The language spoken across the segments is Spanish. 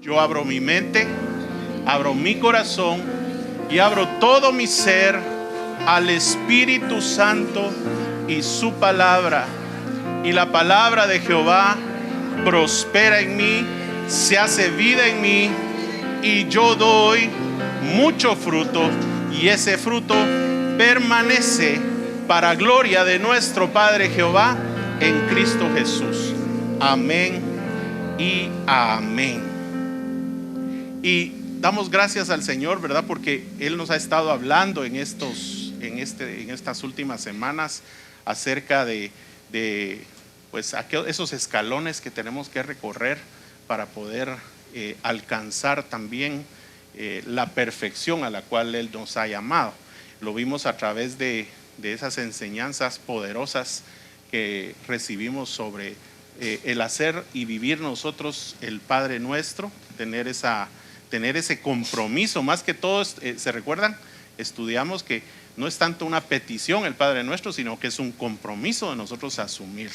Yo abro mi mente, abro mi corazón y abro todo mi ser al Espíritu Santo y su palabra. Y la palabra de Jehová prospera en mí, se hace vida en mí, y yo doy mucho fruto, y ese fruto permanece para gloria de nuestro Padre Jehová en Cristo Jesús. Amén y amén. Y damos gracias al Señor, ¿verdad? Porque Él nos ha estado hablando en estas últimas semanas acerca de pues esos escalones que tenemos que recorrer para poder alcanzar también la perfección a la cual Él nos ha llamado. Lo vimos a través de esas enseñanzas poderosas que recibimos sobre el hacer y vivir nosotros el Padre Nuestro, tener ese compromiso. Más que todo, ¿se recuerdan? Estudiamos que no es tanto una petición el Padre Nuestro, sino que es un compromiso de nosotros asumirlo.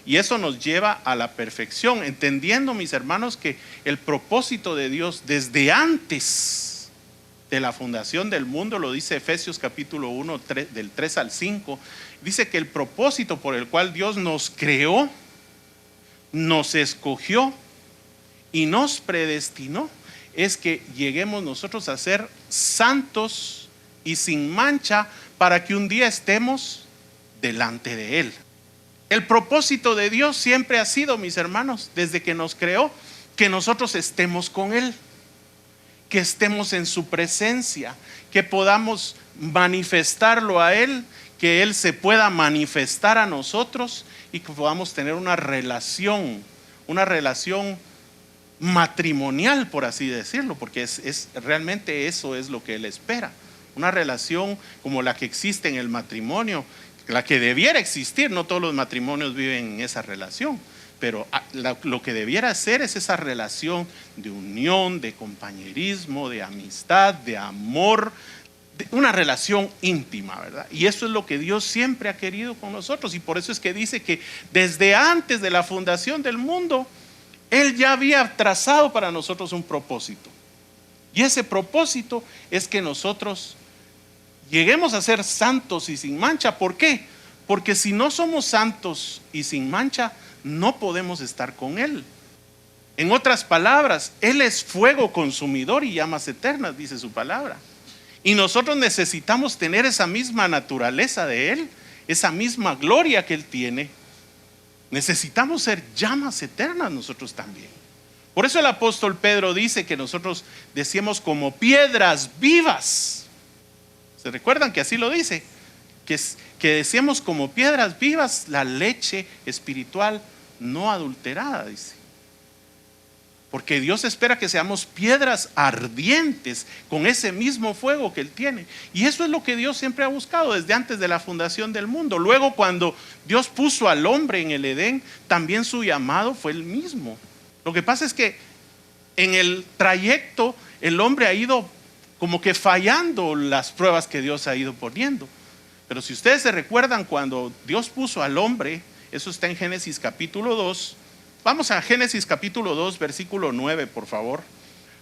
Y eso nos lleva a la perfección, entendiendo, mis hermanos, que el propósito de Dios desde antes de la fundación del mundo, lo dice Efesios capítulo 1, del 3 al 5, dice que el propósito por el cual Dios nos creó, nos escogió y nos predestinó es que lleguemos nosotros a ser santos y sin mancha para que un día estemos delante de Él. El propósito de Dios siempre ha sido, mis hermanos, desde que nos creó, que nosotros estemos con Él, que estemos en su presencia, que podamos manifestarlo a Él, que Él se pueda manifestar a nosotros y que podamos tener una relación matrimonial, por así decirlo, porque realmente eso es lo que Él espera. Una relación como la que existe en el matrimonio, la que debiera existir. No todos los matrimonios viven en esa relación, pero lo que debiera ser es esa relación de unión, de compañerismo, de amistad, de amor, de una relación íntima, ¿verdad? Y eso es lo que Dios siempre ha querido con nosotros, y por eso es que dice que desde antes de la fundación del mundo Él ya había trazado para nosotros un propósito, y ese propósito es que nosotros lleguemos a ser santos y sin mancha. ¿Por qué? Porque si no somos santos y sin mancha, no podemos estar con Él. En otras palabras, Él es fuego consumidor y llamas eternas, dice su palabra. Y nosotros necesitamos tener esa misma naturaleza de Él, esa misma gloria que Él tiene. Necesitamos ser llamas eternas nosotros también. Por eso el apóstol Pedro dice que nosotros decimos como piedras vivas. ¿Se recuerdan que así lo dice? Que decíamos como piedras vivas la leche espiritual no adulterada, dice. Porque Dios espera que seamos piedras ardientes con ese mismo fuego que Él tiene. Y eso es lo que Dios siempre ha buscado desde antes de la fundación del mundo. Luego, cuando Dios puso al hombre en el Edén, también su llamado fue el mismo. Lo que pasa es que en el trayecto el hombre ha ido como que fallando las pruebas que Dios ha ido poniendo. Pero si ustedes se recuerdan, cuando Dios puso al hombre, eso está en Génesis capítulo 2. Vamos a Génesis capítulo 2, versículo 9, por favor.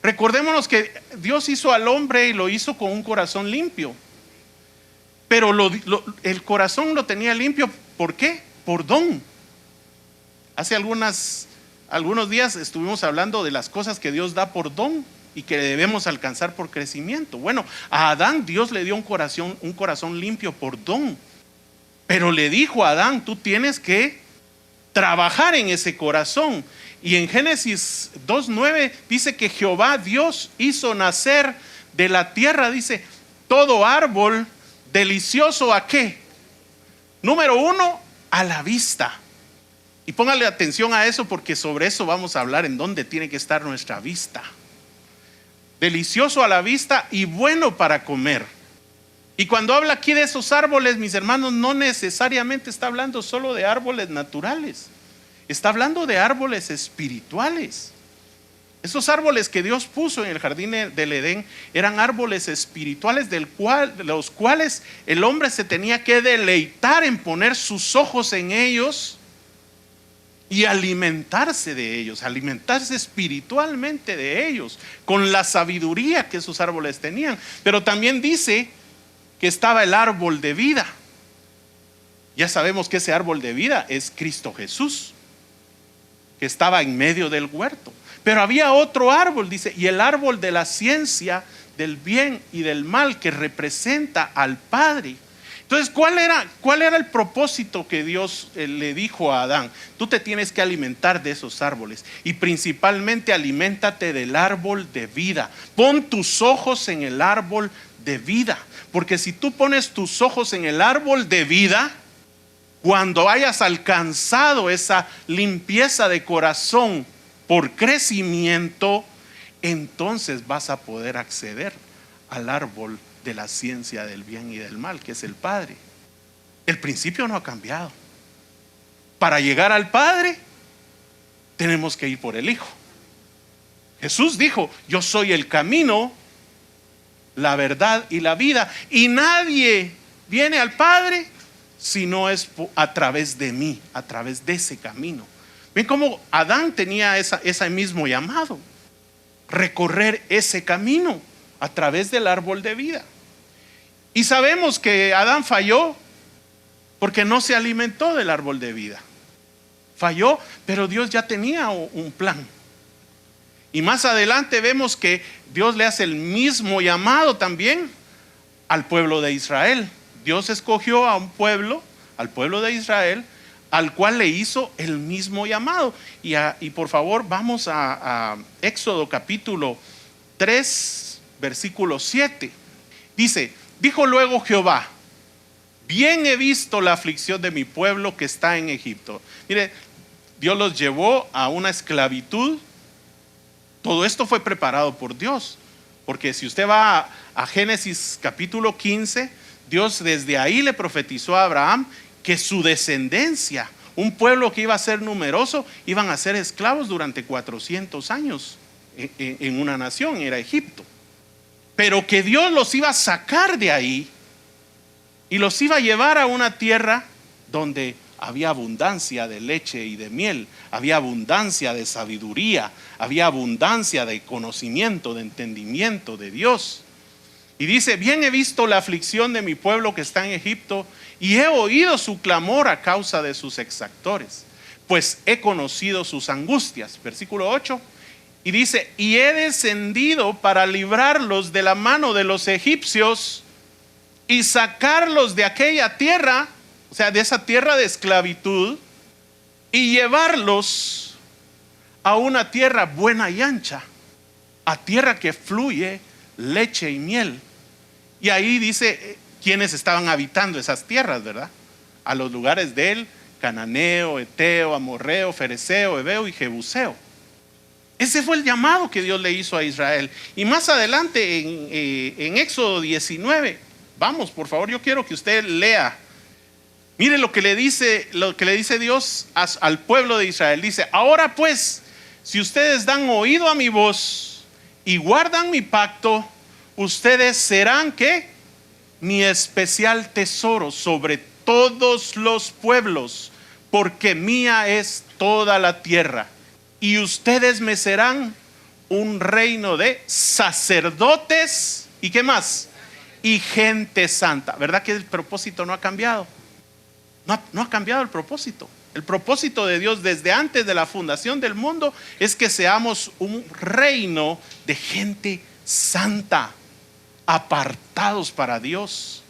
Recordémonos que Dios hizo al hombre y lo hizo con un corazón limpio. Pero el corazón lo tenía limpio, ¿por qué? Por don. Hace algunos días estuvimos hablando de las cosas que Dios da por don y que debemos alcanzar por crecimiento. Bueno, a Adán Dios le dio un corazón limpio por don, pero le dijo a Adán: tú tienes que trabajar en ese corazón. Y en Génesis 2:9 dice que Jehová Dios hizo nacer de la tierra, dice, todo árbol delicioso. ¿A qué? Número 1, a la vista. Y póngale atención a eso, porque sobre eso vamos a hablar, en dónde tiene que estar nuestra vista. Delicioso a la vista y bueno para comer. Y cuando habla aquí de esos árboles, mis hermanos, no necesariamente está hablando solo de árboles naturales. Está hablando de árboles espirituales. Esos árboles que Dios puso en el jardín del Edén eran árboles espirituales de los cuales el hombre se tenía que deleitar en poner sus ojos en ellos y alimentarse de ellos, alimentarse espiritualmente de ellos, con la sabiduría que esos árboles tenían. Pero también dice que estaba el árbol de vida. Ya sabemos que ese árbol de vida es Cristo Jesús, que estaba en medio del huerto. Pero había otro árbol, dice, y el árbol de la ciencia del bien y del mal, que representa al Padre. Entonces, ¿cuál era el propósito que Dios le dijo a Adán? Tú te tienes que alimentar de esos árboles, y principalmente aliméntate del árbol de vida. Pon tus ojos en el árbol de vida, porque si tú pones tus ojos en el árbol de vida, cuando hayas alcanzado esa limpieza de corazón por crecimiento, entonces vas a poder acceder al árbol de la ciencia del bien y del mal, que es el Padre. El principio no ha cambiado. Para llegar al Padre tenemos que ir por el Hijo. Jesús dijo: yo soy el camino, la verdad y la vida, y nadie viene al Padre si no es a través de mí, a través de ese camino. Ven cómo Adán tenía ese mismo llamado: recorrer ese camino a través del árbol de vida. Y sabemos que Adán falló porque no se alimentó del árbol de vida. Falló, pero Dios ya tenía un plan. Y más adelante vemos que Dios le hace el mismo llamado también al pueblo de Israel. Dios escogió a un pueblo, al pueblo de Israel, al cual le hizo el mismo llamado. Y por favor, vamos a Éxodo capítulo 3, versículo 7. Dice: dijo luego Jehová: bien he visto la aflicción de mi pueblo que está en Egipto. Mire, Dios los llevó a una esclavitud. Todo esto fue preparado por Dios, porque si usted va a Génesis capítulo 15, Dios desde ahí le profetizó a Abraham que su descendencia, un pueblo que iba a ser numeroso, iban a ser esclavos durante 400 años en una nación, era Egipto. Pero que Dios los iba a sacar de ahí y los iba a llevar a una tierra donde había abundancia de leche y de miel, había abundancia de sabiduría, había abundancia de conocimiento, de entendimiento de Dios. Y dice: bien he visto la aflicción de mi pueblo que está en Egipto, y he oído su clamor a causa de sus exactores, pues he conocido sus angustias. Versículo 8. Y dice: y he descendido para librarlos de la mano de los egipcios y sacarlos de aquella tierra, o sea, de esa tierra de esclavitud, y llevarlos a una tierra buena y ancha, a tierra que fluye leche y miel. Y ahí dice quiénes estaban habitando esas tierras, ¿verdad? A los lugares del cananeo, eteo, amorreo, fereceo, heveo y jebuseo. Ese fue el llamado que Dios le hizo a Israel. Y más adelante en Éxodo 19, vamos, por favor, yo quiero que usted lea. Mire lo que le dice Dios al pueblo de Israel. Dice: ahora pues, si ustedes dan oído a mi voz y guardan mi pacto, ustedes serán ¿qué? Mi especial tesoro sobre todos los pueblos, porque mía es toda la tierra. Y ustedes me serán un reino de sacerdotes. ¿Y qué más? Y gente santa. ¿Verdad que el propósito no ha cambiado? No ha cambiado el propósito. El propósito de Dios desde antes de la fundación del mundo es que seamos un reino de gente santa, apartados para Dios,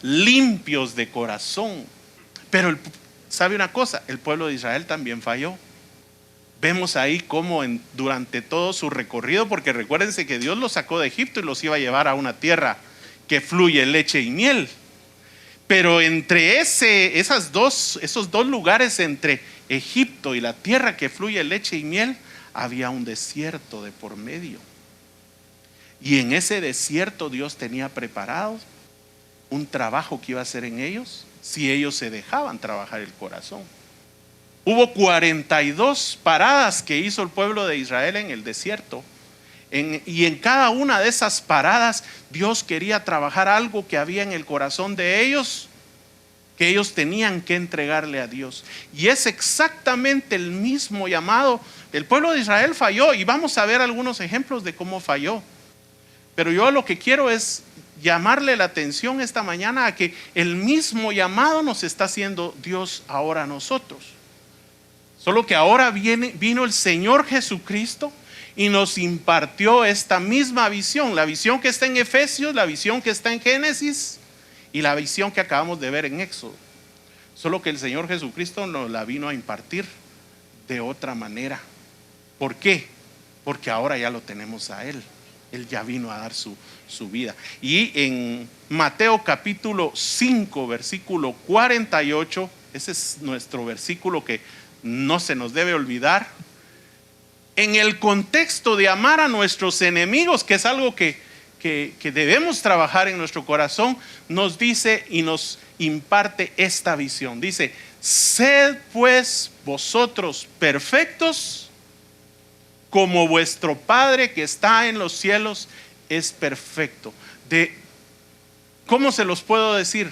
limpios de corazón. Pero ¿sabe una cosa? El pueblo de Israel también falló. Vemos ahí cómo durante todo su recorrido, porque recuérdense que Dios los sacó de Egipto y los iba a llevar a una tierra que fluye leche y miel. Pero entre esos dos lugares, entre Egipto y la tierra que fluye leche y miel, había un desierto de por medio. Y en ese desierto Dios tenía preparado un trabajo que iba a hacer en ellos, si ellos se dejaban trabajar el corazón. Hubo 42 paradas que hizo el pueblo de Israel en el desierto. Y en cada una de esas paradas Dios quería trabajar algo que había en el corazón de ellos que ellos tenían que entregarle a Dios. Y es exactamente el mismo llamado. El pueblo de Israel falló y vamos a ver algunos ejemplos de cómo falló. Pero yo lo que quiero es llamarle la atención esta mañana a que el mismo llamado nos está haciendo Dios ahora a nosotros. Solo que ahora vino el Señor Jesucristo y nos impartió esta misma visión. La visión que está en Efesios, la visión que está en Génesis y la visión que acabamos de ver en Éxodo. Solo que el Señor Jesucristo nos la vino a impartir de otra manera. ¿Por qué? Porque ahora ya lo tenemos a Él. Él ya vino a dar su vida. Y en Mateo capítulo 5, versículo 48, ese es nuestro versículo que no se nos debe olvidar. En el contexto de amar a nuestros enemigos, que es algo que debemos trabajar en nuestro corazón, nos dice y nos imparte esta visión. Dice: sed pues vosotros perfectos, como vuestro Padre que está en los cielos es perfecto. ¿Cómo se los puedo decir?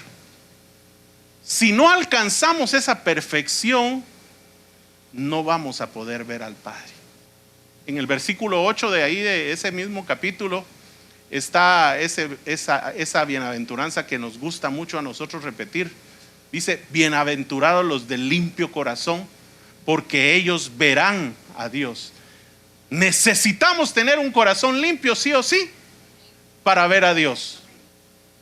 Si no alcanzamos esa perfección, no vamos a poder ver al Padre. En el versículo 8 de ahí, de ese mismo capítulo, está esa bienaventuranza que nos gusta mucho a nosotros repetir. Dice: bienaventurados los de limpio corazón, porque ellos verán a Dios. Necesitamos tener un corazón limpio, sí o sí, para ver a Dios.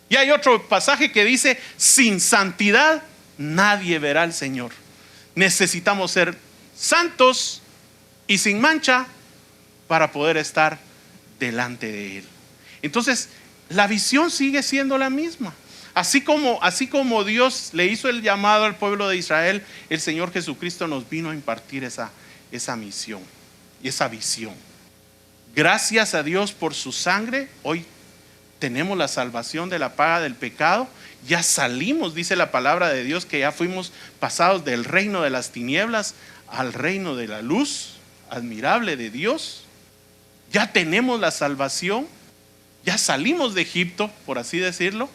Y hay otro pasaje que dice: sin santidad nadie verá al Señor. Necesitamos ser santos y sin mancha para poder estar delante de Él. Entonces, la visión sigue siendo la misma. Así como Dios le hizo el llamado al pueblo de Israel, el Señor Jesucristo nos vino a impartir esa misión y esa visión. Gracias a Dios por su sangre, hoy tenemos la salvación de la paga del pecado. Ya salimos, dice la palabra de Dios, que ya fuimos pasados del reino de las tinieblas al reino de la luz admirable de Dios. Ya tenemos la salvación, ya salimos de Egipto, por así decirlo.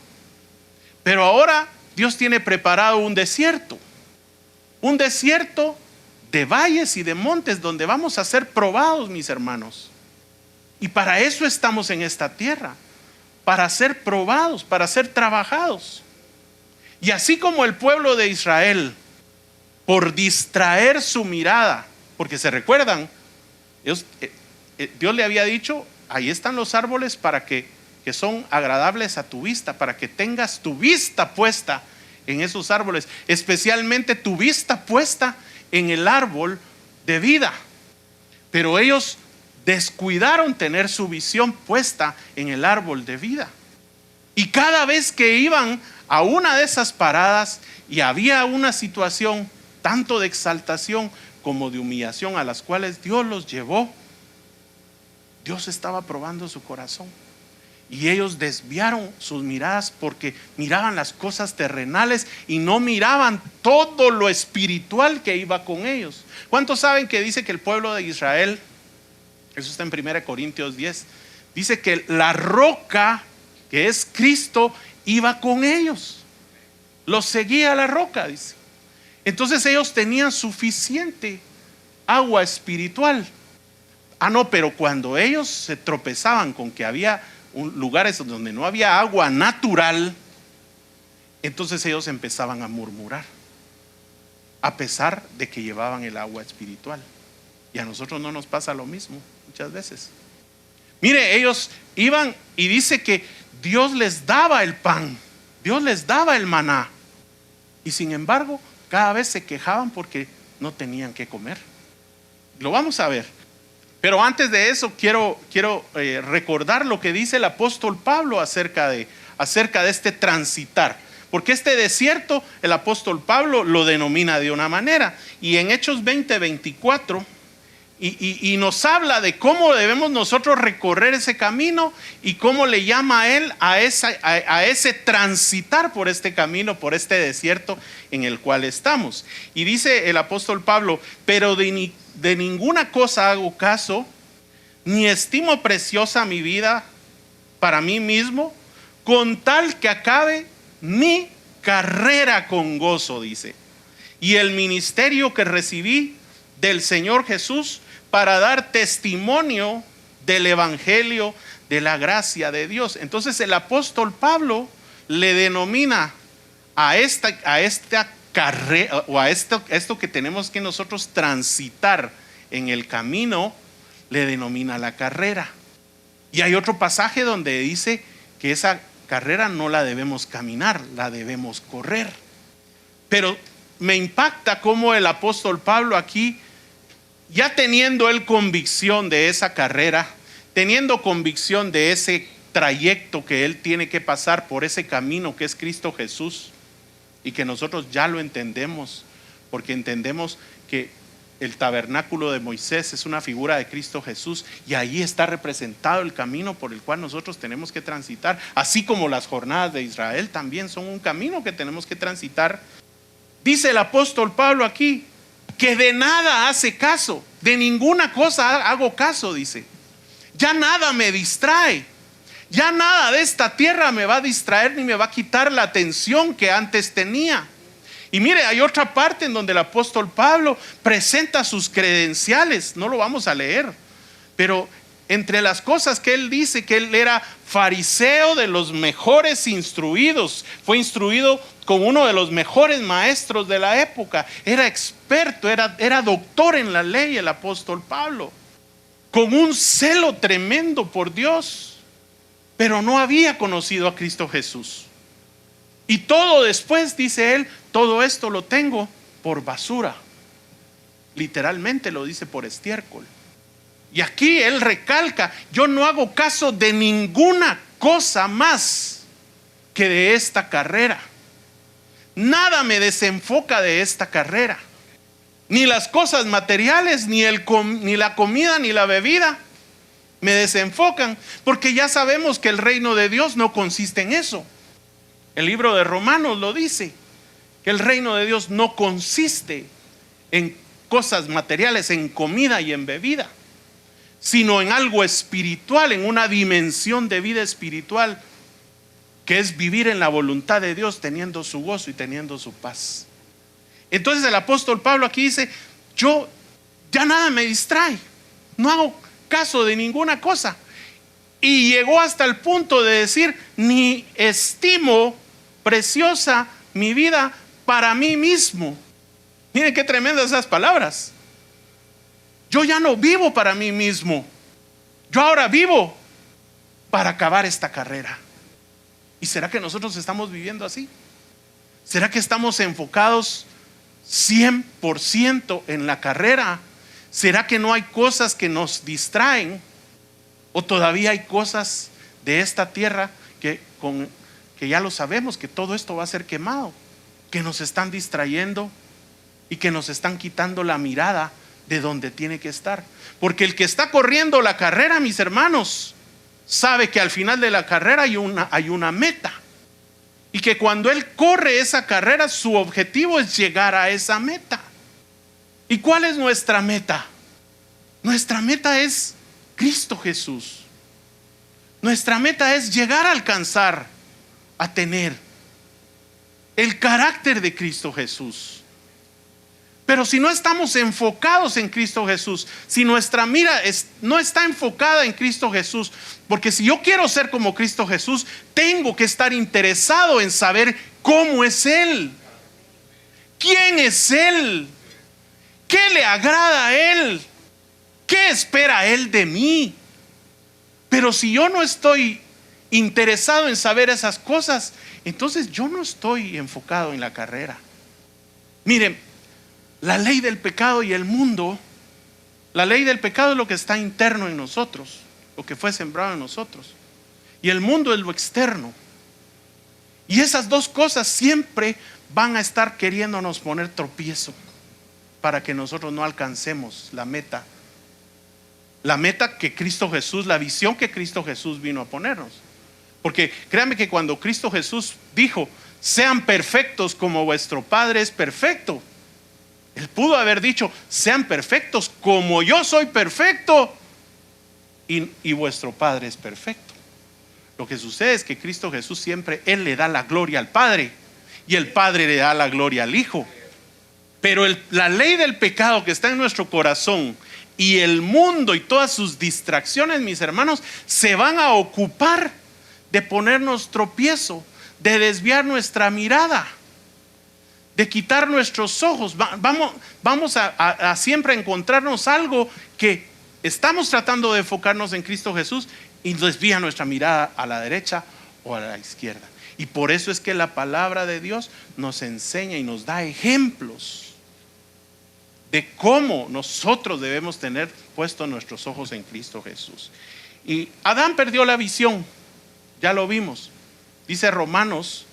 Pero ahora Dios tiene preparado un desierto de valles y de montes donde vamos a ser probados, mis hermanos. Y para eso estamos en esta tierra, para ser probados, para ser trabajados. Y así como el pueblo de Israel, por distraer su mirada, porque se recuerdan, Dios le había dicho: ahí están los árboles para que son agradables a tu vista, para que tengas tu vista puesta en esos árboles, especialmente tu vista puesta en el árbol de vida. Pero ellos descuidaron tener su visión puesta en el árbol de vida. Y cada vez que iban a una de esas paradas y había una situación tanto de exaltación como de humillación a las cuales Dios los llevó, Dios estaba probando su corazón. Y ellos desviaron sus miradas porque miraban las cosas terrenales y no miraban todo lo espiritual que iba con ellos. ¿Cuántos saben que dice que el pueblo de Israel, eso está en 1 Corintios 10, dice que la roca, que es Cristo, iba con ellos? Los seguía la roca, dice. Entonces ellos tenían suficiente agua espiritual. No, pero cuando ellos se tropezaban con que había lugares donde no había agua natural, entonces ellos empezaban a murmurar, a pesar de que llevaban el agua espiritual. Y a nosotros no nos pasa lo mismo muchas veces. Mire, ellos iban y dice que Dios les daba el pan, Dios les daba el maná, y sin embargo cada vez se quejaban porque no tenían que comer. Lo vamos a ver. Pero antes de eso quiero recordar lo que dice el apóstol Pablo acerca de este transitar. Porque este desierto el apóstol Pablo lo denomina de una manera. Y en Hechos 20:24 y nos habla de cómo debemos nosotros recorrer ese camino y cómo le llama a él a ese transitar por este camino, por este desierto en el cual estamos. Y dice el apóstol Pablo: pero de ninguna cosa hago caso, ni estimo preciosa mi vida para mí mismo, con tal que acabe mi carrera con gozo, dice, y el ministerio que recibí del Señor Jesús para dar testimonio del evangelio de la gracia de Dios. Entonces el apóstol Pablo le denomina a esta carrera, o a esto que tenemos que nosotros transitar en el camino, le denomina la carrera. Y hay otro pasaje donde dice que esa carrera no la debemos caminar, la debemos correr. Pero me impacta cómo el apóstol Pablo aquí, ya teniendo él convicción de esa carrera, teniendo convicción de ese trayecto que él tiene que pasar por ese camino que es Cristo Jesús, y que nosotros ya lo entendemos, porque entendemos que el tabernáculo de Moisés es una figura de Cristo Jesús, y ahí está representado el camino por el cual nosotros tenemos que transitar, así como las jornadas de Israel también son un camino que tenemos que transitar. Dice el apóstol Pablo aquí que de nada hace caso, de ninguna cosa hago caso, dice. Ya nada me distrae, ya nada de esta tierra me va a distraer ni me va a quitar la atención que antes tenía. Y mire, hay otra parte en donde el apóstol Pablo presenta sus credenciales, no lo vamos a leer, pero entre las cosas que él dice, que él era fariseo de los mejores instruidos, fue instruido con uno de los mejores maestros de la época, era experto, era doctor en la ley el apóstol Pablo, con un celo tremendo por Dios, pero no había conocido a Cristo Jesús. Y todo después, dice él, todo esto lo tengo por basura. Literalmente lo dice, por estiércol. Y aquí él recalca, yo no hago caso de ninguna cosa más que de esta carrera. Nada me desenfoca de esta carrera. Ni las cosas materiales, ni la comida, ni la bebida me desenfocan, porque ya sabemos que el reino de Dios no consiste en eso. El libro de Romanos lo dice, que el reino de Dios no consiste en cosas materiales, en comida y en bebida, sino en algo espiritual, en una dimensión de vida espiritual, que es vivir en la voluntad de Dios, teniendo su gozo y teniendo su paz. Entonces el apóstol Pablo aquí dice, yo ya nada me distrae, no hago caso de ninguna cosa. Y llegó hasta el punto de decir, ni estimo preciosa mi vida para mí mismo. Miren qué tremendas esas palabras. Yo ya no vivo para mí mismo, yo ahora vivo para acabar esta carrera. ¿Y será que nosotros estamos viviendo así? ¿Será que estamos enfocados 100% en la carrera? ¿Será que no hay cosas que nos distraen? ¿O todavía hay cosas de esta tierra que ya lo sabemos, que todo esto va a ser quemado, que nos están distrayendo y que nos están quitando la mirada de donde tiene que estar? Porque el que está corriendo la carrera, mis hermanos, sabe que al final de la carrera hay una meta, y que cuando él corre esa carrera, su objetivo es llegar a esa meta. ¿Y cuál es nuestra meta? Nuestra meta es Cristo Jesús. Nuestra meta es llegar a alcanzar, a tener el carácter de Cristo Jesús. Pero si no estamos enfocados en Cristo Jesús, si nuestra mira no está enfocada en Cristo Jesús, porque si yo quiero ser como Cristo Jesús, tengo que estar interesado en saber cómo es Él, quién es Él, qué le agrada a Él, qué espera Él de mí. Pero si yo no estoy interesado en saber esas cosas, entonces yo no estoy enfocado en la carrera. Miren, la ley del pecado y el mundo, la ley del pecado es lo que está interno en nosotros, lo que fue sembrado en nosotros, y el mundo es lo externo. Y esas dos cosas siempre van a estar queriéndonos poner tropiezo para que nosotros no alcancemos la meta que Cristo Jesús, la visión que Cristo Jesús vino a ponernos. Porque créanme que cuando Cristo Jesús dijo, sean perfectos como vuestro Padre es perfecto, Él pudo haber dicho, sean perfectos como yo soy perfecto y vuestro Padre es perfecto. Lo que sucede es que Cristo Jesús siempre, Él le da la gloria al Padre, y el Padre le da la gloria al Hijo. Pero la ley del pecado que está en nuestro corazón y el mundo y todas sus distracciones, mis hermanos, se van a ocupar de ponernos tropiezo, de desviar nuestra mirada, de quitar nuestros ojos. Vamos a siempre encontrarnos algo que estamos tratando de enfocarnos en Cristo Jesús y desvía nuestra mirada a la derecha o a la izquierda. Y por eso es que la palabra de Dios nos enseña y nos da ejemplos de cómo nosotros debemos tener puestos nuestros ojos en Cristo Jesús. Y Adán perdió la visión, ya lo vimos. Dice Romanos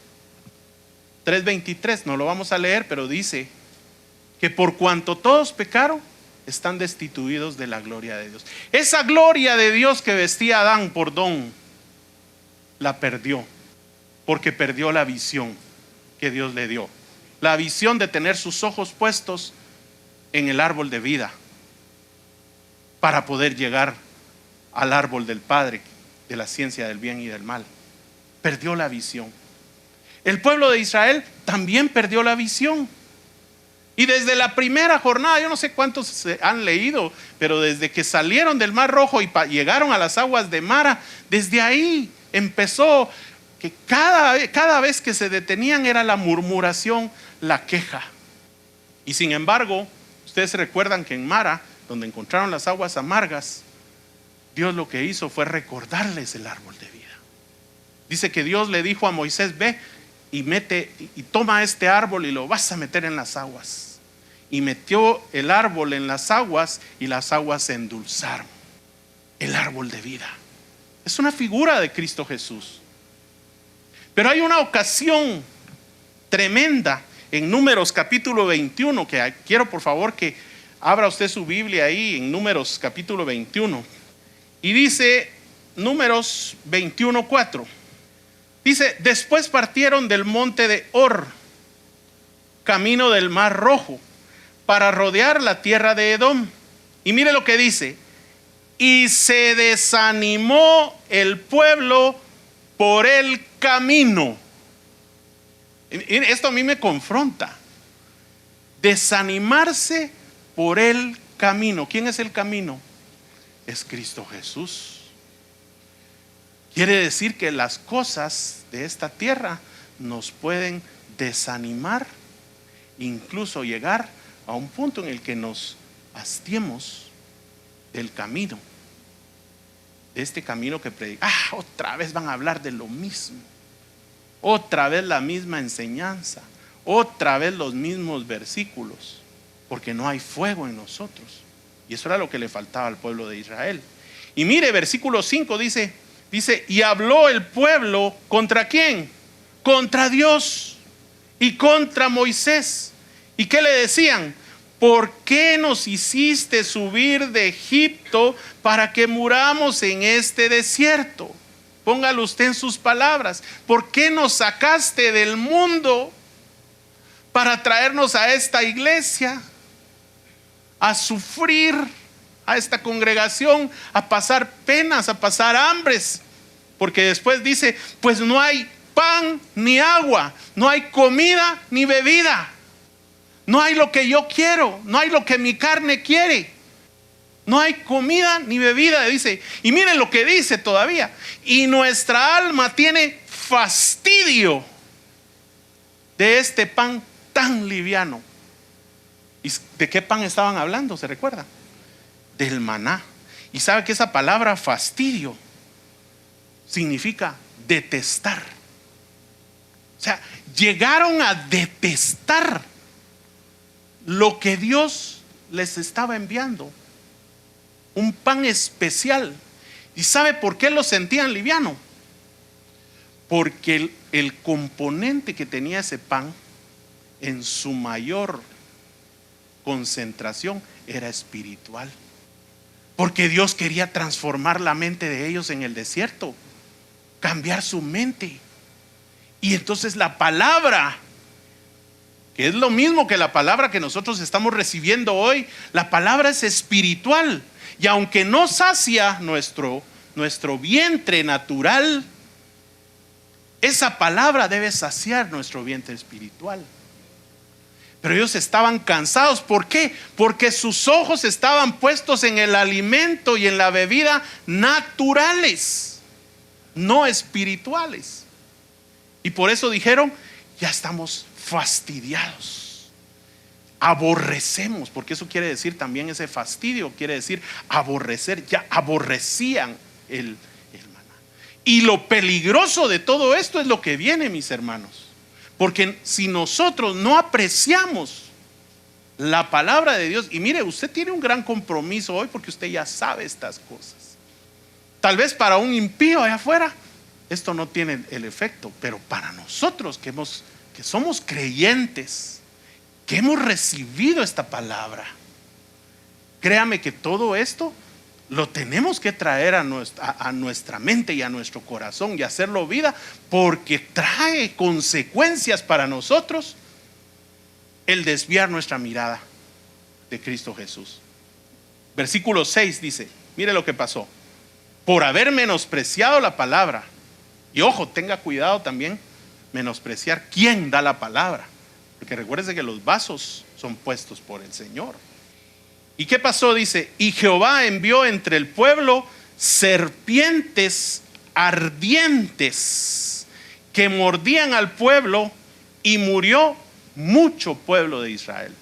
3:23, no lo vamos a leer, pero dice que por cuanto todos pecaron, están destituidos de la gloria de Dios. Esa gloria de Dios que vestía Adán por don, la perdió, porque perdió la visión que Dios le dio. La visión de tener sus ojos puestos en el árbol de vida, para poder llegar al árbol del Padre, de la ciencia del bien y del mal. Perdió la visión. El pueblo de Israel también perdió la visión. Y desde la primera jornada, yo no sé cuántos se han leído, pero desde que salieron del Mar Rojo y llegaron a las aguas de Mara, desde ahí empezó que cada vez que se detenían era la murmuración, la queja. Y sin embargo, ustedes recuerdan que en Mara, donde encontraron las aguas amargas, Dios lo que hizo fue recordarles el árbol de vida. Dice que Dios le dijo a Moisés: ve y toma este árbol y lo vas a meter en las aguas. Y metió el árbol en las aguas y las aguas se endulzaron. El árbol de vida es una figura de Cristo Jesús. Pero hay una ocasión tremenda en Números capítulo 21, que quiero por favor que abra usted su Biblia ahí en Números capítulo 21. Y dice Números 21:4. Dice: después partieron del monte de Hor, camino del Mar Rojo, para rodear la tierra de Edom. Y mire lo que dice: y se desanimó el pueblo por el camino. Esto a mí me confronta. Desanimarse por el camino. ¿Quién es el camino? Es Cristo Jesús. Quiere decir que las cosas de esta tierra nos pueden desanimar, incluso llegar a un punto en el que nos hastiemos del camino, de este camino que predica. Otra vez van a hablar de lo mismo, otra vez la misma enseñanza, otra vez los mismos versículos, porque no hay fuego en nosotros. Y eso era lo que le faltaba al pueblo de Israel. Y mire, versículo 5 dice: y habló el pueblo ¿contra quién? Contra Dios y contra Moisés. ¿Y qué le decían? ¿Por qué nos hiciste subir de Egipto para que muramos en este desierto? Póngalo usted en sus palabras. ¿Por qué nos sacaste del mundo para traernos a esta iglesia, a sufrir, a esta congregación, a pasar penas, a pasar hambres? Porque después dice: pues no hay pan ni agua, no hay comida ni bebida, no hay lo que yo quiero, no hay lo que mi carne quiere, no hay comida ni bebida, dice. Y miren lo que dice todavía: y nuestra alma tiene fastidio de este pan tan liviano. ¿Y de qué pan estaban hablando? ¿Se recuerda? Del maná. Y sabe que esa palabra fastidio significa detestar. O sea, llegaron a detestar lo que Dios les estaba enviando, un pan especial. ¿Y sabe por qué lo sentían liviano? Porque el componente que tenía ese pan, en su mayor concentración, era espiritual. Porque Dios quería transformar la mente de ellos en el desierto, cambiar su mente. Y entonces la palabra, que es lo mismo que la palabra que nosotros estamos recibiendo hoy, la palabra es espiritual. Y aunque no sacia nuestro vientre natural, Esa palabra debe saciar nuestro vientre espiritual. Pero ellos estaban cansados. ¿Por qué? Porque sus ojos estaban puestos en el alimento y en la bebida naturales, no espirituales. Y por eso dijeron: ya estamos fastidiados, aborrecemos, porque eso quiere decir también, ese fastidio quiere decir aborrecer. Ya aborrecían el maná. Y lo peligroso de todo esto es lo que viene, mis hermanos. Porque si nosotros no apreciamos la palabra de Dios, y mire, usted tiene un gran compromiso hoy porque usted ya sabe estas cosas. Tal vez para un impío allá afuera esto no tiene el efecto, pero para nosotros que somos creyentes, que hemos recibido esta palabra, créame que todo esto lo tenemos que traer a nuestra mente y a nuestro corazón y hacerlo vida, porque trae consecuencias para nosotros el desviar nuestra mirada de Cristo Jesús. Versículo 6 dice: mire lo que pasó. Por haber menospreciado la palabra. Y ojo, tenga cuidado también menospreciar quién da la palabra, porque recuérdese que los vasos son puestos por el Señor. ¿Y qué pasó? Dice: y Jehová envió entre el pueblo serpientes ardientes que mordían al pueblo, y murió mucho pueblo de Israel.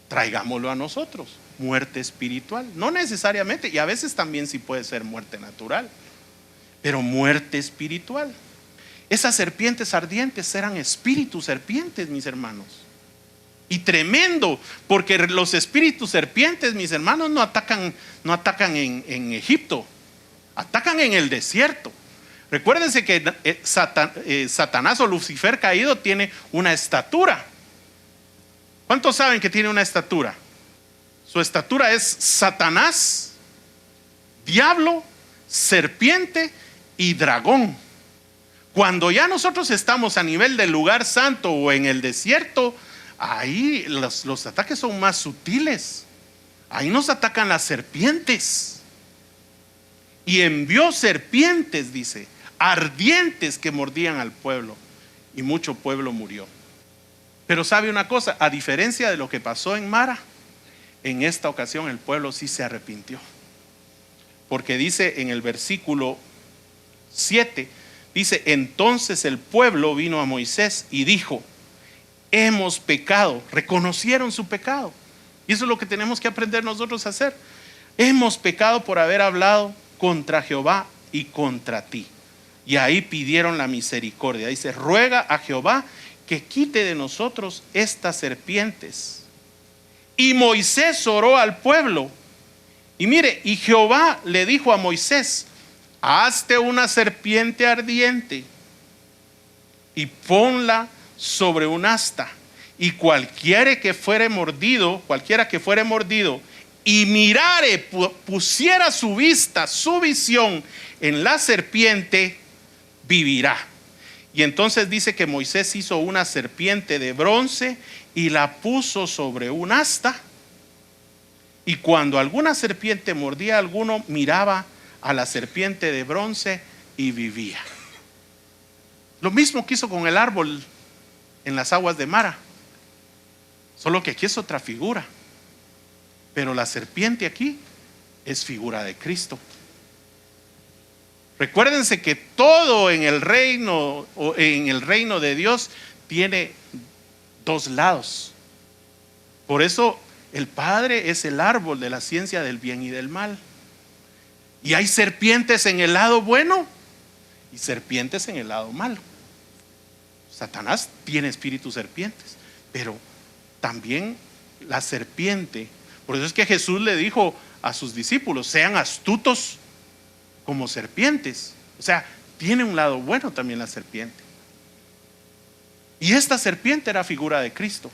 Traigámoslo a nosotros, muerte espiritual, no necesariamente, y a veces también sí puede ser muerte natural, pero muerte espiritual. Esas serpientes ardientes eran espíritus serpientes, mis hermanos. Y tremendo, porque los espíritus serpientes, mis hermanos, no atacan en Egipto, atacan en el desierto. Recuérdense que Satanás o Lucifer caído tiene una estatura. ¿Cuántos saben que tiene una estatura? Su estatura es Satanás, diablo, serpiente y dragón. Cuando ya nosotros estamos a nivel del lugar santo o en el desierto, ahí los ataques son más sutiles. Ahí nos atacan las serpientes. Y envió serpientes, dice, ardientes, que mordían al pueblo, y mucho pueblo murió. Pero sabe una cosa, a diferencia de lo que pasó en Mara, en esta ocasión el pueblo sí se arrepintió. Porque dice en el versículo 7, dice: entonces el pueblo vino a Moisés y dijo: hemos pecado. Reconocieron su pecado. Y eso es lo que tenemos que aprender nosotros a hacer. Hemos pecado por haber hablado contra Jehová y contra ti. Y ahí pidieron la misericordia. Dice: ruega a Jehová que quite de nosotros estas serpientes. Y Moisés oró al pueblo. Y mire, y Jehová le dijo a Moisés: hazte una serpiente ardiente y ponla sobre un asta, y cualquiera que fuere mordido y mirare, pusiera su vista, su visión en la serpiente, vivirá. Y entonces dice que Moisés hizo una serpiente de bronce y la puso sobre un asta, y cuando alguna serpiente mordía a alguno, miraba a la serpiente de bronce y vivía. Lo mismo que hizo con el árbol en las aguas de Mara, solo que aquí es otra figura, pero la serpiente aquí es figura de Cristo. Recuérdense que todo en el reino de Dios tiene dos lados. Por eso el Padre es el árbol de la ciencia del bien y del mal. Y hay serpientes en el lado bueno y serpientes en el lado malo. Satanás tiene espíritus serpientes, pero también la serpiente. Por eso es que Jesús le dijo a sus discípulos: sean astutos como serpientes. O sea, tiene un lado bueno también la serpiente. Y esta serpiente era figura de Cristo.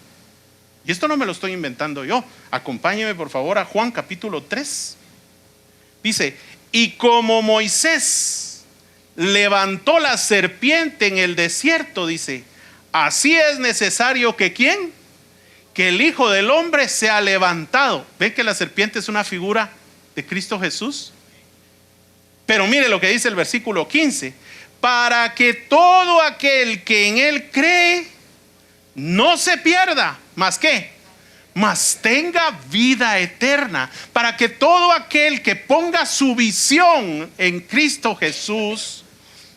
Y esto no me lo estoy inventando yo. Acompáñeme por favor a Juan capítulo 3. Dice: y como Moisés levantó la serpiente en el desierto, dice, así es necesario que ¿quién? Que el Hijo del Hombre sea levantado. ¿Ven que la serpiente es una figura de Cristo Jesús? Pero mire lo que dice el versículo 15: para que todo aquel que en él cree no se pierda, ¿más qué? Mas tenga vida eterna. Para que todo aquel que ponga su visión en Cristo Jesús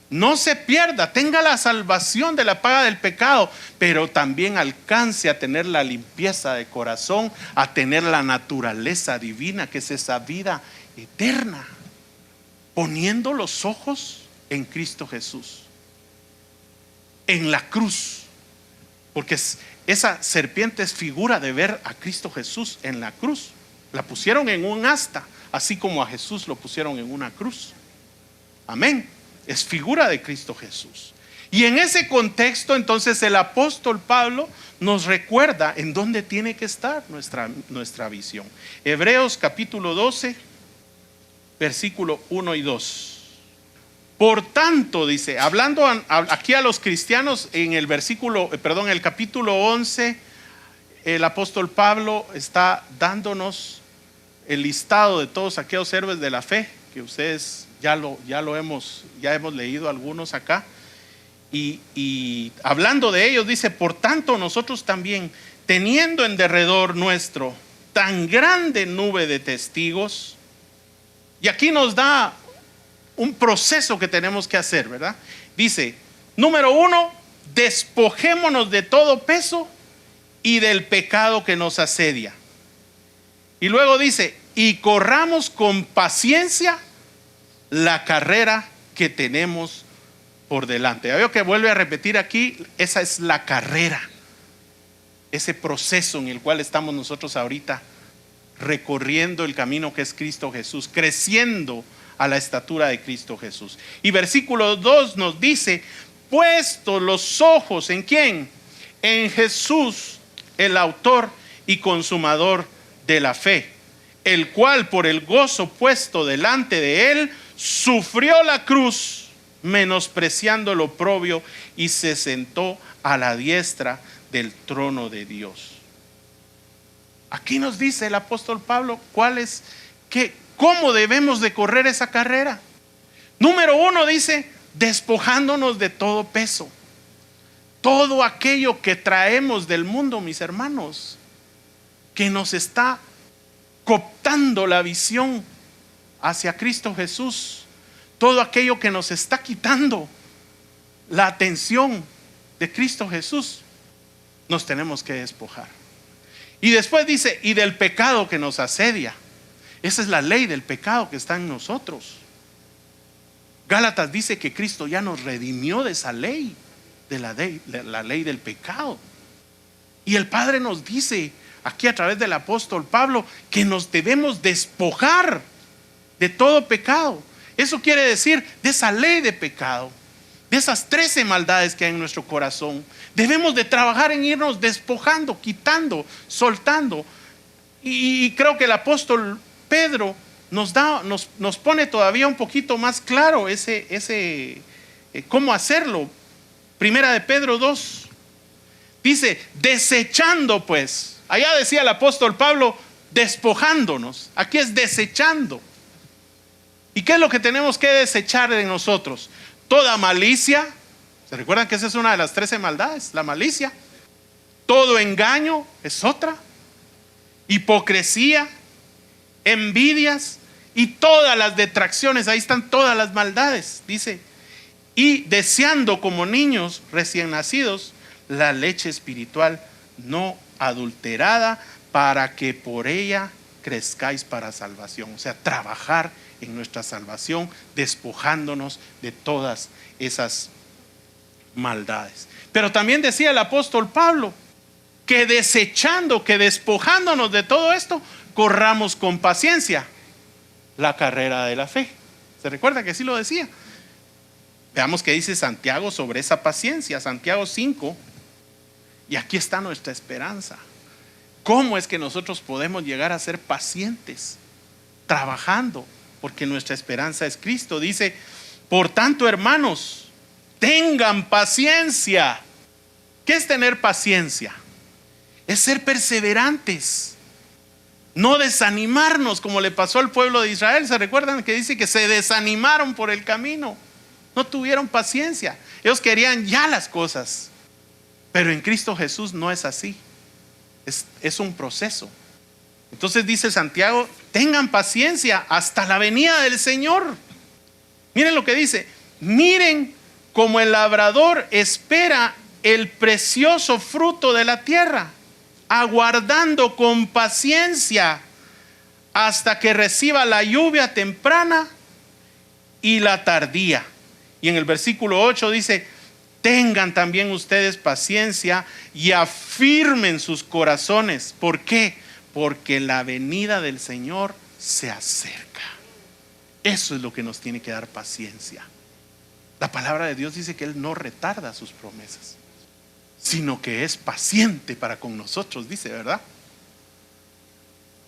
no se pierda, tenga la salvación de la paga del pecado, pero también alcance a tener la limpieza de corazón, a tener la naturaleza divina, que es esa vida eterna, poniendo los ojos en Cristo Jesús, en la cruz, porque esa serpiente es figura de ver a Cristo Jesús en la cruz. La pusieron en un asta, así como a Jesús lo pusieron en una cruz. Amén. Es figura de Cristo Jesús. Y en ese contexto, entonces, el apóstol Pablo nos recuerda en dónde tiene que estar nuestra visión. Hebreos capítulo 12, versículo 1 y 2. Por tanto, dice, hablando aquí a los cristianos, en el el capítulo 11, el apóstol Pablo está dándonos el listado de todos aquellos héroes de la fe que ustedes ya hemos leído algunos acá, y hablando de ellos dice: por tanto nosotros también, teniendo en derredor nuestro tan grande nube de testigos, y aquí nos da un proceso que tenemos que hacer, ¿verdad? Dice, número 1, despojémonos de todo peso y del pecado que nos asedia. Y luego dice, y corramos con paciencia la carrera que tenemos por delante. Ya veo que vuelve a repetir aquí, esa es la carrera, ese proceso en el cual estamos nosotros ahorita, recorriendo el camino que es Cristo Jesús, creciendo a la estatura de Cristo Jesús. Y versículo 2 nos dice, puestos los ojos ¿en quién? En Jesús, el autor y consumador de la fe, el cual por el gozo puesto delante de él sufrió la cruz, menospreciando lo oprobio, y se sentó a la diestra del trono de Dios. Aquí nos dice el apóstol Pablo cómo debemos de correr esa carrera. Número 1 dice, despojándonos de todo peso, todo aquello que traemos del mundo, mis hermanos, que nos está cooptando la visión hacia Cristo Jesús, todo aquello que nos está quitando la atención de Cristo Jesús, nos tenemos que despojar. Y después dice, y del pecado que nos asedia. Esa es la ley del pecado que está en nosotros. Gálatas dice que Cristo ya nos redimió de esa ley, de la ley del pecado. Y el Padre nos dice aquí a través del apóstol Pablo que nos debemos despojar de todo pecado. Eso quiere decir de esa ley de pecado, de esas 13 maldades que hay en nuestro corazón. Debemos de trabajar en irnos despojando, quitando, soltando. Y creo que el apóstol Pedro nos pone todavía un poquito más claro cómo hacerlo. Primera de Pedro 2 dice, desechando pues. Allá decía el apóstol Pablo, despojándonos. Aquí es desechando. ¿Y qué es lo que tenemos que desechar de nosotros? Toda malicia. ¿Se recuerdan que esa es una de las 13 maldades? La malicia. Todo engaño es otra. Hipocresía, envidias y todas las detracciones. Ahí están todas las maldades, dice. Y deseando como niños recién nacidos la leche espiritual no adulterada, para que por ella crezcáis para salvación. O sea, trabajar en nuestra salvación, despojándonos de todas esas maldades. Pero también decía el apóstol Pablo que despojándonos de todo esto, corramos con paciencia la carrera de la fe. ¿Se recuerda que sí lo decía? Veamos qué dice Santiago sobre esa paciencia. Santiago 5. Y aquí está nuestra esperanza. ¿Cómo es que nosotros podemos llegar a ser pacientes? Trabajando, porque nuestra esperanza es Cristo. Dice, por tanto, hermanos, tengan paciencia. ¿Qué es tener paciencia? Es ser perseverantes, no desanimarnos como le pasó al pueblo de Israel. ¿Se recuerdan que dice que se desanimaron por el camino? no tuvieron paciencia. Ellos querían ya las cosas. Pero en Cristo Jesús no es así. Es un proceso. Entonces dice Santiago, tengan paciencia hasta la venida del Señor. Miren lo que dice: miren como el labrador espera el precioso fruto de la tierra, aguardando con paciencia hasta que reciba la lluvia temprana y la tardía. Y en el versículo 8 dice: tengan también ustedes paciencia y afirmen sus corazones. ¿Por qué? Porque la venida del Señor se acerca. Eso es lo que nos tiene que dar paciencia. La palabra de Dios dice que Él no retarda sus promesas, sino que es paciente para con nosotros, dice, ¿verdad?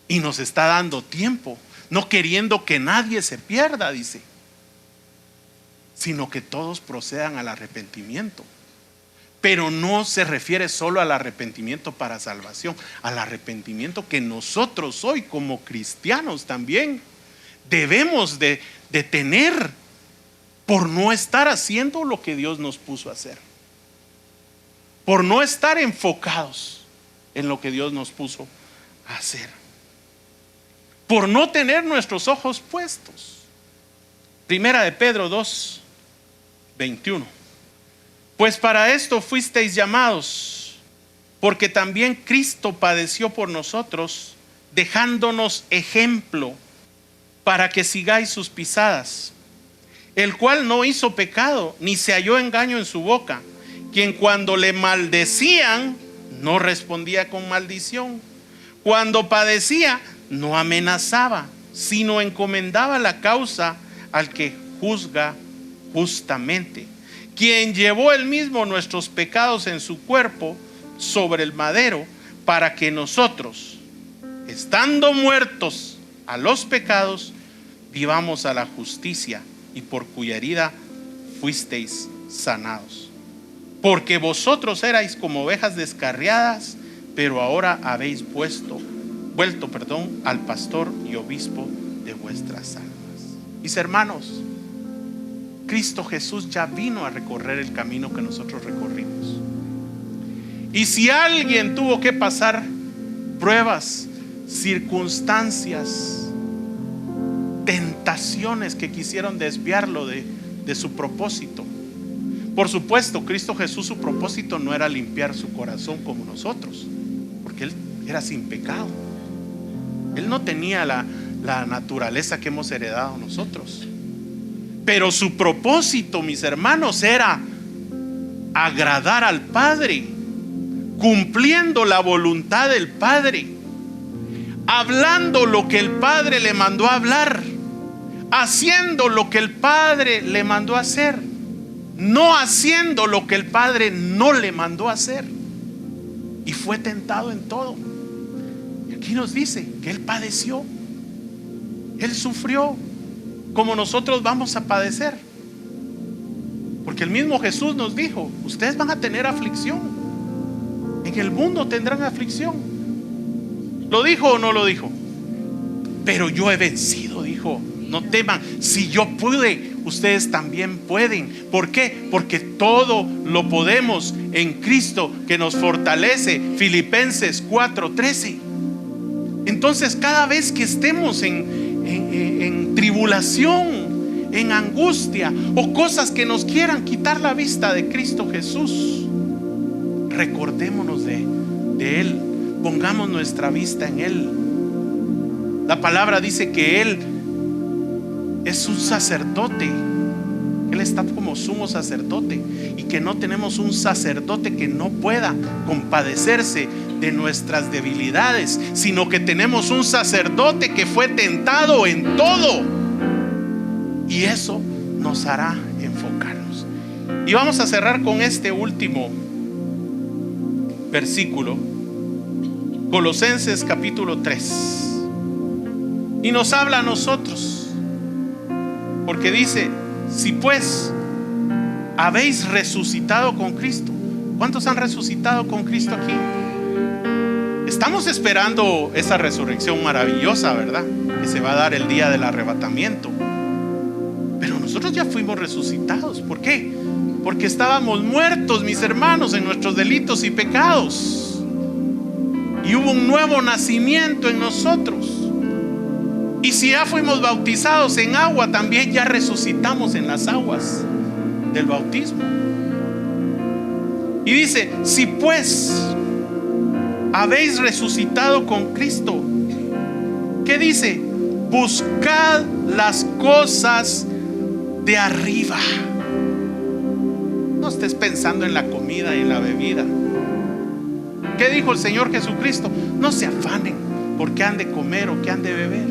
Y nos está dando tiempo, no queriendo que nadie se pierda, dice, sino que todos procedan al arrepentimiento. Pero no se refiere solo al arrepentimiento para salvación, al arrepentimiento que nosotros hoy como cristianos también debemos de tener por no estar haciendo lo que Dios nos puso a hacer, por no estar enfocados en lo que Dios nos puso a hacer, por no tener nuestros ojos puestos. Primera de Pedro 2:21. Pues para esto fuisteis llamados, porque también Cristo padeció por nosotros, dejándonos ejemplo para que sigáis sus pisadas, el cual no hizo pecado, ni se halló engaño en su boca, quien cuando le maldecían no respondía con maldición, cuando padecía no amenazaba, sino encomendaba la causa al que juzga justamente, quien llevó él mismo nuestros pecados en su cuerpo sobre el madero, para que nosotros, estando muertos a los pecados, vivamos a la justicia, y por cuya herida fuisteis sanados. Porque vosotros erais como ovejas descarriadas, pero ahora habéis vuelto al pastor y obispo de vuestras almas. Mis hermanos, Cristo Jesús ya vino a recorrer el camino que nosotros recorrimos. Y si alguien tuvo que pasar pruebas, circunstancias, tentaciones que quisieron desviarlo de su propósito, por supuesto, Cristo Jesús, su propósito no era limpiar su corazón como nosotros, porque Él era sin pecado. Él no tenía la naturaleza que hemos heredado nosotros. Pero su propósito, mis hermanos, era agradar al Padre, cumpliendo la voluntad del Padre, hablando lo que el Padre le mandó a hablar, haciendo lo que el Padre le mandó a hacer, no haciendo lo que el Padre no le mandó a hacer. Y fue tentado en todo. Y aquí nos dice que Él padeció, Él sufrió, como nosotros vamos a padecer. Porque el mismo Jesús nos dijo: ustedes van a tener aflicción, en el mundo tendrán aflicción. ¿Lo dijo o no lo dijo? Pero yo he vencido, dijo. No teman, si yo pude, ustedes también pueden. ¿Por qué? Porque todo lo podemos en Cristo que nos fortalece. Filipenses 4:13. Entonces, cada vez que estemos en tribulación, en angustia, o cosas que nos quieran quitar la vista de Cristo Jesús, recordémonos de Él, pongamos nuestra vista en Él. La palabra dice que Él es un sacerdote, Él está como sumo sacerdote, y que no tenemos un sacerdote que no pueda compadecerse de nuestras debilidades, sino que tenemos un sacerdote que fue tentado en todo, y eso nos hará enfocarnos. Y vamos a cerrar con este último versículo, Colosenses capítulo 3, y nos habla a nosotros, porque dice: si pues habéis resucitado con Cristo. ¿Cuántos han resucitado con Cristo aquí? Estamos esperando esa resurrección maravillosa, ¿verdad? Que se va a dar el día del arrebatamiento. Pero nosotros nosotros ya fuimos resucitados. ¿Por qué? Porque estábamos muertos, mis hermanos, en nuestros delitos y pecados, y hubo un nuevo nacimiento en nosotros. Y si ya fuimos bautizados en agua, también ya resucitamos en las aguas del bautismo. Y dice: si pues habéis resucitado con Cristo, ¿qué dice? Buscad las cosas de arriba. No estés pensando en la comida y en la bebida. ¿Qué dijo el Señor Jesucristo? No se afanen por qué han de comer o qué han de beber.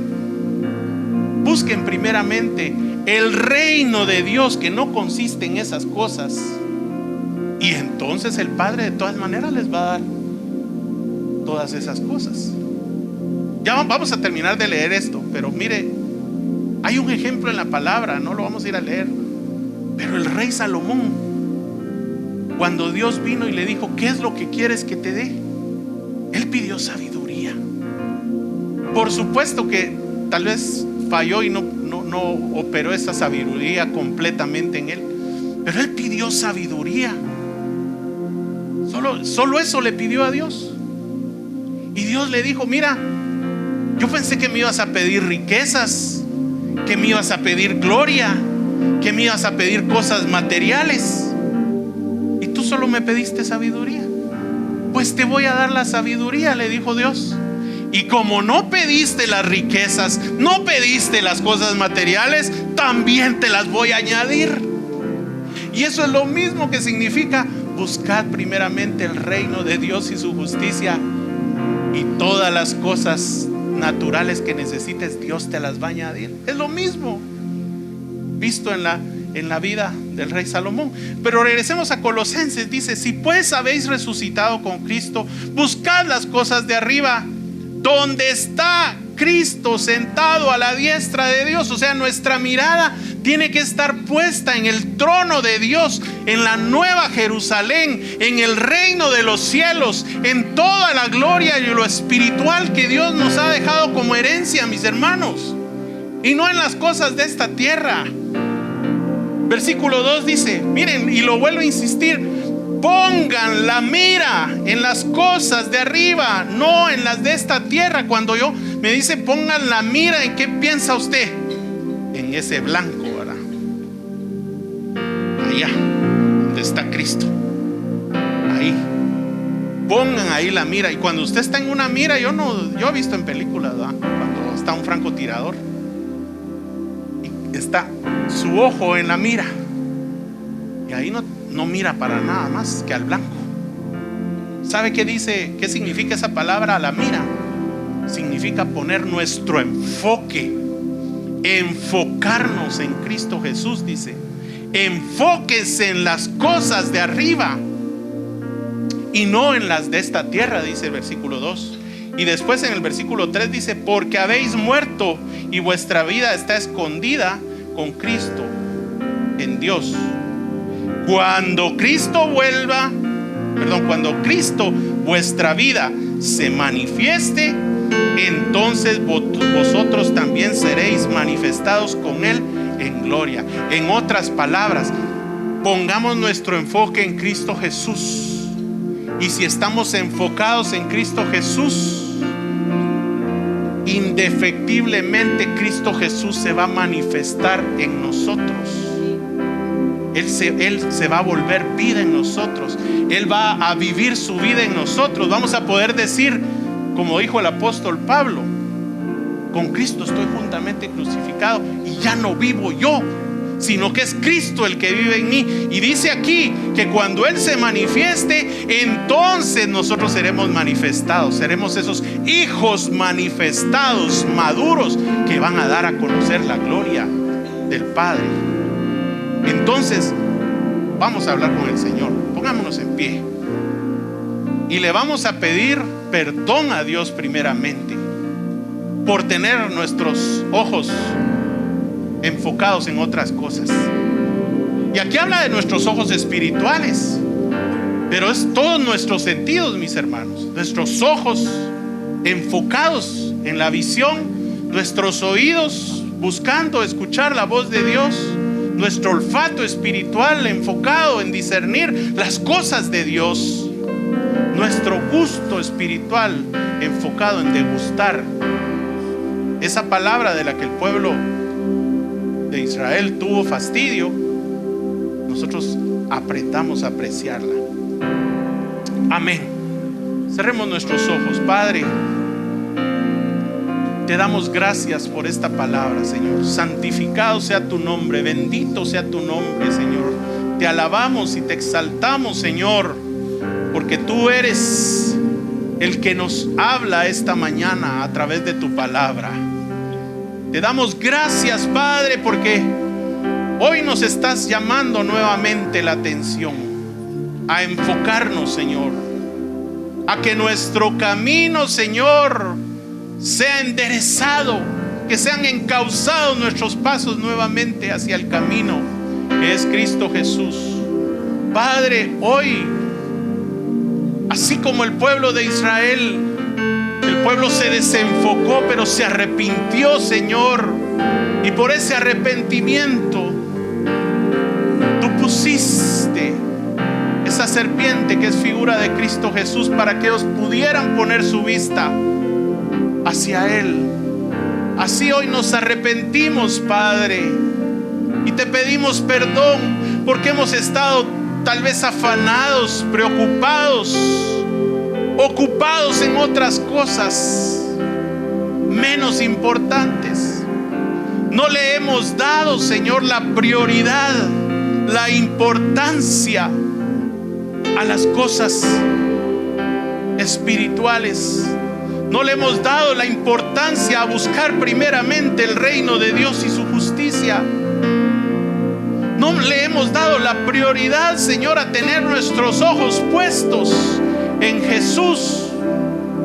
Busquen primeramente el reino de Dios, que no consiste en esas cosas, y entonces el Padre de todas maneras les va a dar todas esas cosas. Ya vamos a terminar de leer esto, pero mire, hay un ejemplo en la palabra, no lo vamos a ir a leer, pero el rey Salomón, cuando Dios vino y le dijo: ¿qué es lo que quieres que te dé?, él pidió sabiduría. Por supuesto que tal vez falló y no operó esa sabiduría completamente en él, pero él pidió sabiduría. Solo eso le pidió a Dios. Y Dios le dijo: mira, yo pensé que me ibas a pedir riquezas, que me ibas a pedir gloria, que me ibas a pedir cosas materiales, y tú solo me pediste sabiduría. Pues te voy a dar la sabiduría, le dijo Dios. Y como no pediste las riquezas, no pediste las cosas materiales, también te las voy a añadir. Y eso es lo mismo que significa: buscad primeramente el reino de Dios y su justicia, y todas las cosas naturales que necesites, Dios te las va a añadir. Es lo mismo visto en la vida del rey Salomón. Pero regresemos a Colosenses. Dice: si pues habéis resucitado con Cristo, buscad las cosas de arriba, donde está Cristo sentado a la diestra de Dios. O sea, nuestra mirada tiene que estar puesta en el trono de Dios, en la nueva Jerusalén, en el reino de los cielos, en toda la gloria y lo espiritual que Dios nos ha dejado como herencia, mis hermanos, y no en las cosas de esta tierra. Versículo 2 dice, miren, y lo vuelvo a insistir: pongan la mira en las cosas de arriba, no en las de esta tierra. Cuando yo me dice pongan la mira, ¿en qué piensa usted? En ese blanco, ¿verdad? Allá donde está Cristo, ahí pongan ahí la mira. Y cuando usted está en una mira, yo he visto en películas, ¿verdad?, cuando está un francotirador y está su ojo en la mira, y ahí no mira para nada más que al blanco. ¿Sabe qué dice? ¿Qué significa esa palabra, la mira? Significa poner nuestro enfoque, enfocarnos en Cristo Jesús. Dice: enfóquese en las cosas de arriba y no en las de esta tierra, dice el versículo 2. Y después en el versículo 3 dice: porque habéis muerto y vuestra vida está escondida con Cristo en Dios. Cuando Cristo vuestra vida se manifieste, entonces vosotros también seréis manifestados con Él en gloria. En otras palabras, pongamos nuestro enfoque en Cristo Jesús. Y si estamos enfocados en Cristo Jesús, indefectiblemente Cristo Jesús se va a manifestar en nosotros. Él se va a volver vida en nosotros. Él va a vivir su vida en nosotros. Vamos a poder decir, como dijo el apóstol Pablo: con Cristo estoy juntamente crucificado, y ya no vivo yo, sino que es Cristo el que vive en mí. Y dice aquí que cuando Él se manifieste, entonces nosotros seremos manifestados. Seremos esos hijos manifestados, maduros, que van a dar a conocer la gloria del Padre. Entonces vamos a hablar con el Señor. Pongámonos en pie y le vamos a pedir perdón a Dios primeramente por tener nuestros ojos enfocados en otras cosas. Y aquí habla de nuestros ojos espirituales, pero es todos nuestros sentidos, mis hermanos. Nuestros ojos enfocados en la visión, nuestros oídos buscando escuchar la voz de Dios, nuestro olfato espiritual enfocado en discernir las cosas de Dios, nuestro gusto espiritual enfocado en degustar esa palabra de la que el pueblo de Israel tuvo fastidio. Nosotros aprendamos a apreciarla. Amén. Cerremos nuestros ojos. Padre, te damos gracias por esta palabra, Señor. Santificado sea tu nombre, bendito sea tu nombre, Señor. Te alabamos y te exaltamos, Señor, porque tú eres el que nos habla esta mañana a través de tu palabra. Te damos gracias, Padre, porque hoy nos estás llamando nuevamente la atención a enfocarnos, Señor, a que nuestro camino, Señor, sea enderezado, que sean encauzados nuestros pasos nuevamente hacia el camino que es Cristo Jesús. Padre, hoy, así como el pueblo de Israel, el pueblo se desenfocó, pero se arrepintió, Señor, y por ese arrepentimiento tú pusiste esa serpiente que es figura de Cristo Jesús para que ellos pudieran poner su vista hacia Él. Así hoy nos arrepentimos, Padre, y te pedimos perdón porque hemos estado tal vez afanados, preocupados, ocupados en otras cosas menos importantes. No le hemos dado, Señor, la prioridad, la importancia a las cosas espirituales. No le hemos dado la importancia a buscar primeramente el reino de Dios y su justicia. No le hemos dado la prioridad, Señor, a tener nuestros ojos puestos en Jesús,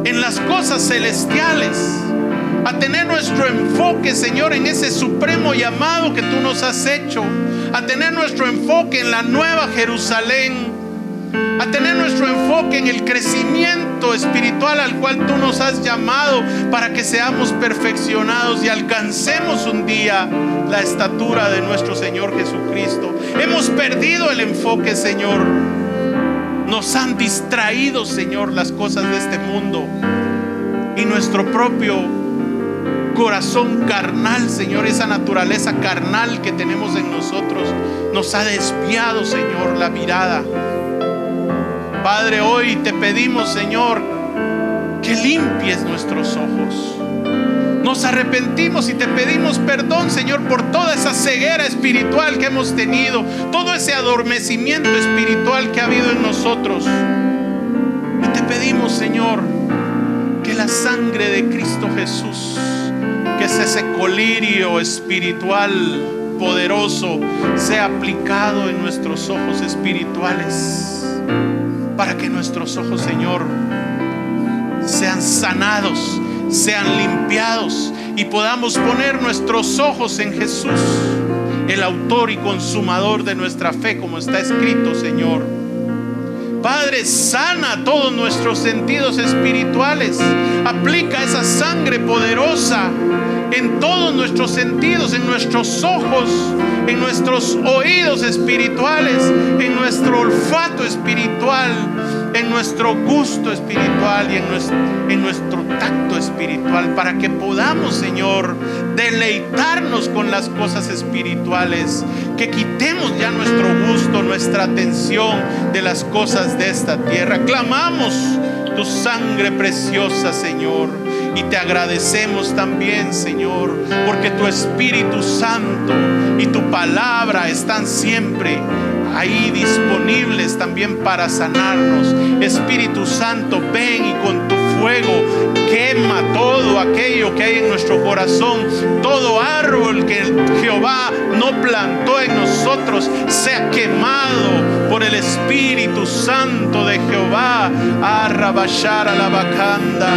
en las cosas celestiales, a tener nuestro enfoque, Señor, en ese supremo llamado que tú nos has hecho, a tener nuestro enfoque en la nueva Jerusalén, a tener nuestro enfoque en el crecimiento espiritual al cual tú nos has llamado para que seamos perfeccionados y alcancemos un día la estatura de nuestro Señor Jesucristo. Hemos perdido el enfoque, Señor. Nos han distraído, Señor, las cosas de este mundo, y nuestro propio corazón carnal, Señor, esa naturaleza carnal que tenemos en nosotros, nos ha desviado, Señor, la mirada. Padre, hoy te pedimos, Señor, que limpies nuestros ojos. Nos arrepentimos y te pedimos perdón, Señor, por toda esa ceguera espiritual que hemos tenido, todo ese adormecimiento espiritual que ha habido en nosotros. Y te pedimos, Señor, que la sangre de Cristo Jesús, que es ese colirio espiritual poderoso, sea aplicado en nuestros ojos espirituales, para que nuestros ojos, Señor, sean sanados, sean limpiados y podamos poner nuestros ojos en Jesús, el autor y consumador de nuestra fe, como está escrito, Señor. Padre, sana todos nuestros sentidos espirituales. Aplica esa sangre poderosa en todos nuestros sentidos, en nuestros ojos, en nuestros oídos espirituales, en nuestro olfato espiritual, en nuestro gusto espiritual y en nuestro tacto espiritual, para que podamos, Señor, deleitarnos con las cosas espirituales, que quitemos ya nuestro gusto, nuestra atención de las cosas de esta tierra. Clamamos tu sangre preciosa, Señor, y te agradecemos también, Señor, porque tu Espíritu Santo y tu palabra están siempre ahí disponibles también para sanarnos. Espíritu Santo, ven y con tu fuego quema todo aquello que hay en nuestro corazón. Todo árbol que Jehová no plantó en nosotros sea quemado por el Espíritu Santo de Jehová. Arrabashar a la bacanda.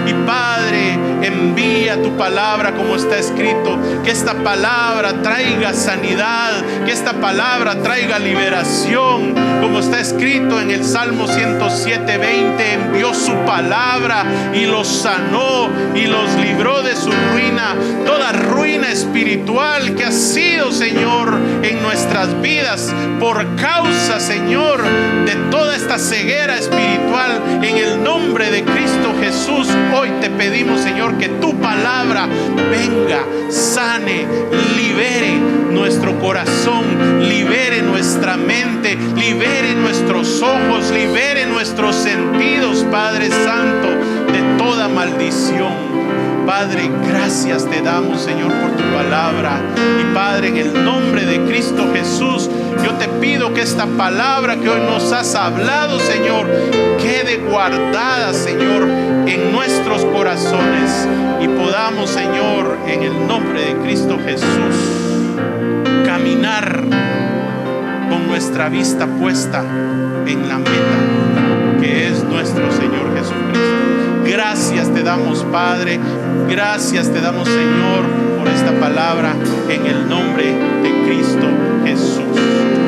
Y Padre, envía tu palabra como está escrito, que esta palabra traiga sanidad, que esta palabra traiga liberación, como está escrito en el Salmo 107:20. Envió su palabra y los sanó y los libró de su ruina, toda ruina espiritual que ha sido, Señor, en nuestra nuestras vidas por causa, Señor, de toda esta ceguera espiritual. En el nombre de Cristo Jesús, hoy te pedimos, Señor, que tu palabra venga, sane, libere nuestro corazón, libere nuestra mente, libere nuestros ojos, libere nuestros sentidos, Padre Santo, de toda maldición. Padre, gracias te damos, Señor, por tu palabra. Y Padre, en el nombre de Cristo Jesús, yo te pido que esta palabra que hoy nos has hablado, Señor, quede guardada, Señor, en nuestros corazones, y podamos, Señor, en el nombre de Cristo Jesús, caminar con nuestra vista puesta en la meta, que es nuestro Señor Jesucristo. Gracias te damos, Padre. Gracias te damos, Señor, por esta palabra, en el nombre de Cristo Jesús.